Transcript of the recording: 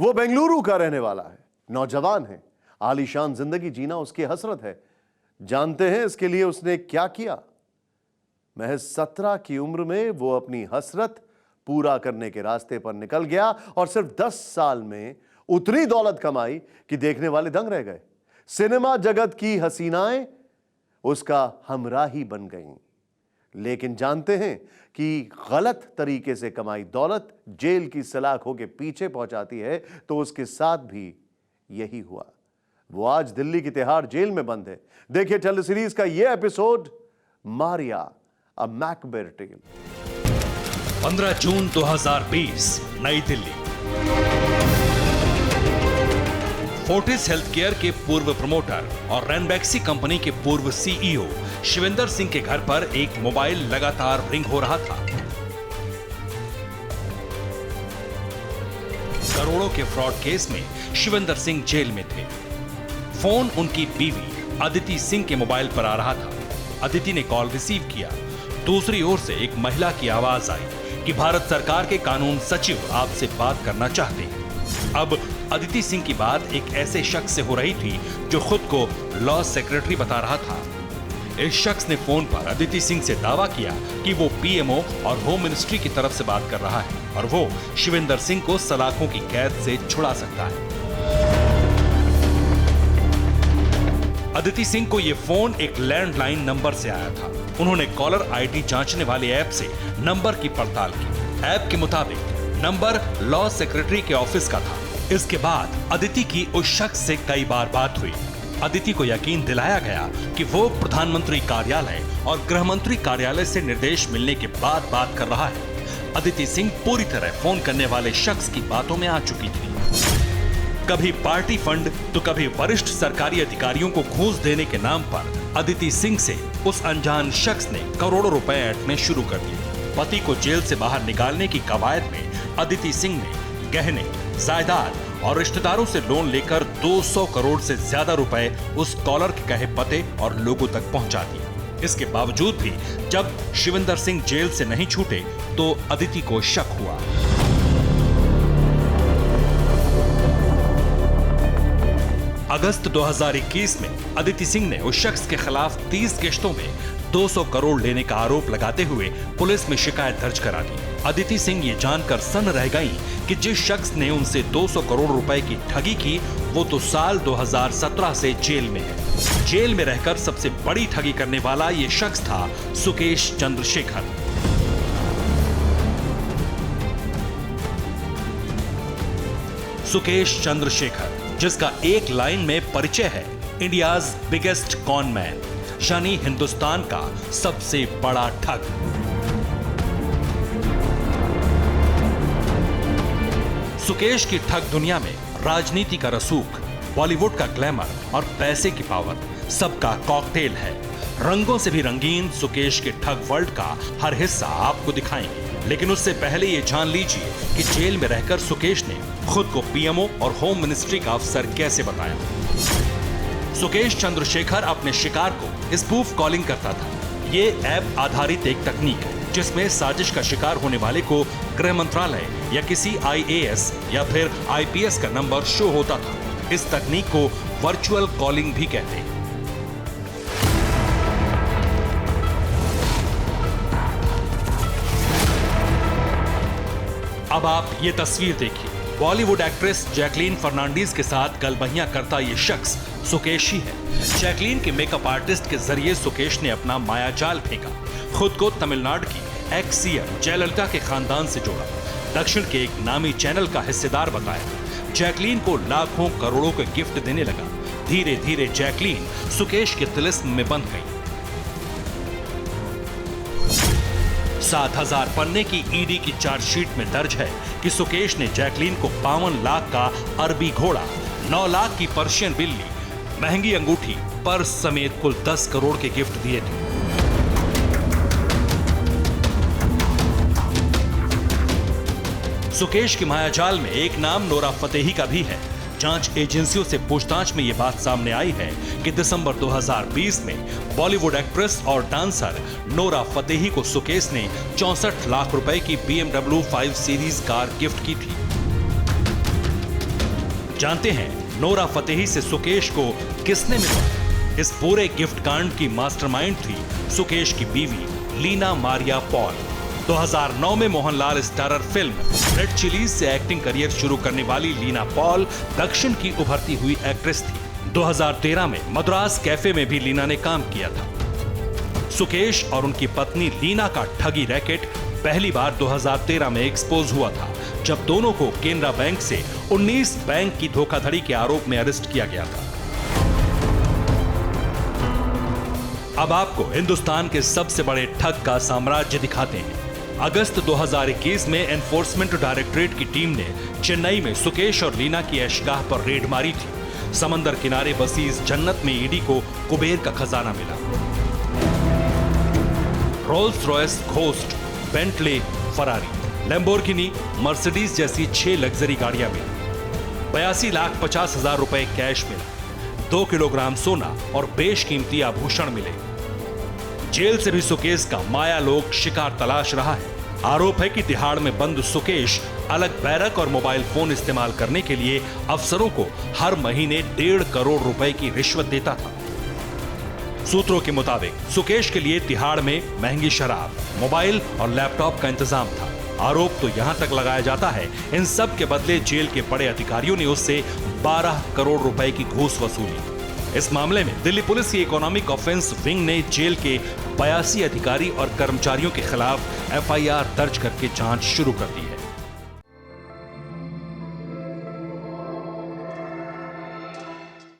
वो बेंगलुरु का रहने वाला है, नौजवान है, आलीशान जिंदगी जीना उसकी हसरत है। जानते हैं इसके लिए उसने क्या किया? महज 17 की उम्र में वो अपनी हसरत पूरा करने के रास्ते पर निकल गया और सिर्फ 10 साल में उतनी दौलत कमाई कि देखने वाले दंग रह गए। सिनेमा जगत की हसीनाएं उसका हमराही बन गईं। लेकिन जानते हैं कि गलत तरीके से कमाई दौलत जेल की सलाखों के पीछे पहुंचाती है, तो उसके साथ भी यही हुआ। वो आज दिल्ली की तिहाड़ जेल में बंद है। देखिए टेली सीरीज का यह एपिसोड, मारिया अ मैकबेथ टेल। 15 जून 2020, नई दिल्ली। फोर्टिस हेल्थकेयर के पूर्व प्रमोटर और रैनबैक्सी कंपनी के पूर्व सीईओ शिविंदर सिंह के घर पर एक मोबाइल लगातार रिंग हो रहा था। करोड़ों के फ्रॉड केस में शिविंदर सिंह जेल में थे। फोन उनकी बीवी अदिति सिंह के मोबाइल पर आ रहा था। अदिति ने कॉल रिसीव किया। दूसरी ओर से एक महिला की आवाज आई कि भारत सरकार के कानून सचिव आपसे बात करना चाहते हैं। अब अदिति सिंह की बात एक ऐसे शख्स से हो रही थी जो खुद को लॉ सेक्रेटरी बता रहा था। इस शख्स ने फोन पर अदिति सिंह से दावा किया कि वो पीएमओ और होम मिनिस्ट्री की तरफ से बात कर रहा है और वो शिविंदर सिंह को सलाखों की कैद से छुड़ा सकता है। अदिति सिंह को यह फोन एक लैंडलाइन नंबर से आया था। उन्होंने कॉलर आईडी जांचने वाले ऐप से नंबर की पड़ताल की। ऐप के मुताबिक नंबर लॉ सेक्रेटरी के ऑफिस का था। इसके बाद अदिति की उस शख्स से कई बार बात हुई। अदिति को यकीन दिलाया गया कि वो प्रधानमंत्री कार्यालय और गृह मंत्री कार्यालय से निर्देश मिलने के बाद बात कर रहा है। अदिति सिंह पूरी तरह फोन करने वाले शख्स की बातों में आ चुकी थी। कभी पार्टी फंड तो कभी वरिष्ठ सरकारी अधिकारियों को घूस देने के नाम पर अदिति सिंह से उस अनजान शख्स ने करोड़ों रुपए ऐंठने शुरू कर दिए। पति को जेल से बाहर निकालने की कवायद में अदिति सिंह ने गहने, जायदाद और रिश्तेदारों से लोन लेकर 200 करोड़ से ज्यादा रुपए उस कॉलर के कहे पते और लोगों तक पहुंचा दिए। इसके बावजूद भी जब शिविंदर सिंह जेल से नहीं छूटे तो अदिति को शक हुआ। अगस्त 2021 में अदिति सिंह ने उस शख्स के खिलाफ 30 किश्तों में 200 करोड़ लेने का आरोप लगाते हुए पुलिस में शिकायत दर्ज करा दी। अदिति सिंह ये जानकर सन्न रह गईं कि जिस शख्स ने उनसे 200 करोड़ रुपए की ठगी की वो तो साल 2017 से जेल में है। जेल में रहकर सबसे बड़ी ठगी करने वाला ये शख्स था सुकेश चंद्रशेखर। सुकेश चंद्रशेखर, जिसका एक लाइन में परिचय है, इंडियाज बिगेस्ट कॉनमैन, यानी हिंदुस्तान का सबसे बड़ा ठग। सुकेश की ठग दुनिया में राजनीति का रसूख, बॉलीवुड का ग्लैमर और पैसे की पावर सबका कॉकटेल है। रंगों से भी रंगीन सुकेश के ठग वर्ल्ड का हर हिस्सा आपको दिखाएंगे। लेकिन उससे पहले ये जान लीजिए कि जेल में रहकर सुकेश ने खुद को पीएमओ और होम मिनिस्ट्री का अफसर कैसे बताया। सुकेश चंद्रशेखर अपने शिकार को स्पूफ कॉलिंग करता था। ये ऐप आधारित एक तकनीक है जिसमें साजिश का शिकार होने वाले को गृह मंत्रालय या किसी आईएएस या फिर आईपीएस का नंबर शो होता था। इस तकनीक को वर्चुअल कॉलिंग भी कहते हैं। अब आप ये तस्वीर देखिए। बॉलीवुड एक्ट्रेस जैकलीन फर्नांडीज के साथ गलबहियां करता ये शख्स सुकेश ही है। जैकलीन के मेकअप आर्टिस्ट के जरिए सुकेश ने अपना मायाजाल फेंका। खुद को तमिलनाडु की एक्स सीएम जयललिता के खानदान से जोड़ा। दक्षिण के एक नामी चैनल का हिस्सेदार बताया। जैकलीन को लाखों करोड़ों के गिफ्ट देने लगा। धीरे धीरे जैकलीन सुकेश के तिलिस्म में बंध गई। 7000 पन्ने की ईडी की चार्जशीट में दर्ज है कि सुकेश ने जैकलीन को 52 लाख का अरबी घोड़ा, 9 लाख की पर्शियन बिल्ली, महंगी अंगूठी, पर्स समेत कुल 10 करोड़ के गिफ्ट दिए थे। सुकेश की मायाजाल में एक नाम नोरा फतेही का भी है। जांच एजेंसियों से पूछताछ में यह बात सामने आई है कि दिसंबर 2020 में बॉलीवुड एक्ट्रेस और डांसर नोरा फतेही को सुकेश ने 64 लाख रुपए की BMW 5 सीरीज कार गिफ्ट की थी। जानते हैं नोरा फतेही से सुकेश को किसने मिला? इस पूरे गिफ्ट कांड की मास्टरमाइंड थी सुकेश की बीवी लीना मारिया पॉल। 2009 में Mohanlal starrer film red chillies से एक्टिंग करियर शुरू करने वाली लीना पॉल दक्षिण की उभरती हुई एक्ट्रेस थी। 2013 में मद्रास कैफे में भी लीना ने काम किया था। सुकेश और उनकी पत्नी लीना का ठगी रैकेट पहली बार 2013 में एक्सपोज हुआ था, जब दोनों को केनरा बैंक से 19 बैंक की धोखाधड़ी के आरोप में अरेस्ट किया गया था। अब आपको हिंदुस्तान के सबसे बड़े ठग का साम्राज्य दिखाते हैं। अगस्त 2021 में एनफोर्समेंट डायरेक्टरेट की टीम ने चेन्नई में सुकेश और लीना की ऐशगाह पर रेड मारी थी। समंदर किनारे बसी इस जन्नत में ईडी को कुबेर का खजाना मिला। Rolls Royce ghost, Bentley, Ferrari, Lamborghini, Mercedes जैसी 6 लग्जरी गाड़ियां मिली। 82,50,000 रुपए कैश मिला। 2 किलोग्राम सोना और बेशकीमती आभूषण मिले। जेल से भी सुकेश का माया लोक शिकार तलाश रहा है। आरोप है कि तिहाड़ में बंद सुकेश अलग बैरक और मोबाइल फोन इस्तेमाल करने के लिए अफसरों को हर महीने 1.5 करोड़ रुपए की रिश्वत देता था। सूत्रों के मुताबिक सुकेश के लिए तिहाड़ में महंगी शराब, मोबाइल और लैपटॉप का इंतजाम था। आरोप तो यहां तक लगाया जाता है इन सब के बदले जेल के बड़े अधिकारियों ने उससे 12 करोड़ रुपए की घूस वसूली। इस मामले में दिल्ली पुलिस की इकोनॉमिक ऑफेंस विंग ने जेल के 82 अधिकारी और कर्मचारियों के खिलाफ FIR दर्ज करके जांच शुरू कर दी है।